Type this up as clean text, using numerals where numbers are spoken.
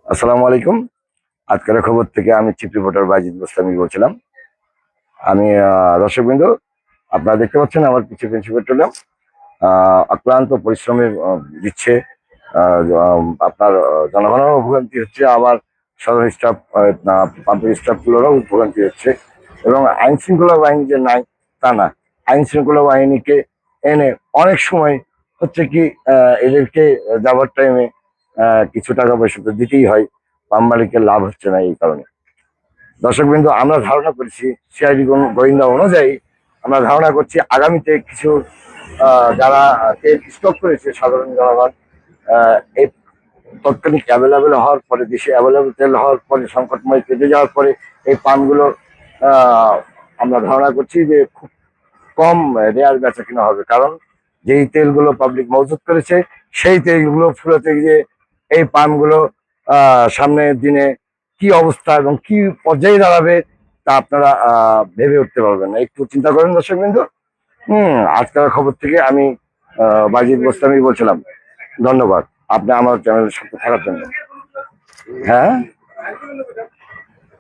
আসসালামু আলাইকুম। আজকের খবর থেকে আমি চিফ রিপোর্টার বাইজিদ বোস্তামি বলছিলাম। আমি দর্শকবৃন্দ, আপনারা দেখতে পাচ্ছেন আমার পিছু পিছু পেট্রোলিয়াম অক্লান্ত পরিশ্রমের দিচ্ছে। আপনার জনগণেরও ভোগান্তি হচ্ছে, আবার সাধারণ স্টাফ পাম্পের স্টাফগুলোরও ভোগান্তি হচ্ছে। এবং আইন শৃঙ্খলা বাহিনী যে নাই তা না, আইন শৃঙ্খলা বাহিনীকে এনে অনেক সময় হচ্ছে কি এদেরকে যাওয়ার টাইমে কিছু টাকা পয়সা তো দিতেই হয়। পাম্প মালিকের লাভ হচ্ছে না এই কারণে। দর্শকবৃন্দ, আমরা ধারণা করছি সিআইডি গোয়েন্দা অনুযায়ী আমরা ধারণা করছি আগামীতে কিছু যারা তেল স্টক করেছে সাধারণ জনগণ, এই তৎক্ষণিক অ্যাভেলেবেল হওয়ার পরে, দেশে অ্যাভেলেবেল তেল হওয়ার পরে, সংকটময় কেটে যাওয়ার পরে এই পাম্পগুলো আমরা ধারণা করছি যে খুব কম রেয়ার বেচা কিনা হবে। কারণ যেই তেলগুলো পাবলিক মজুত করেছে সেই তেলগুলো ফুরাতে গিয়ে এই পাম্পগুলো সামনের দিনে কি অবস্থা এবং কি পর্যায়ে দাঁড়াবে তা আপনারা ভেবে উঠতে পারবেন না। একটু চিন্তা করেন দর্শকবৃন্দ। আজকের খবর থেকে আমি বাজিদ বোস্তামি বলছিলাম। ধন্যবাদ আপনি আমার চ্যানেলের সাথে থাকার জন্য। হ্যাঁ।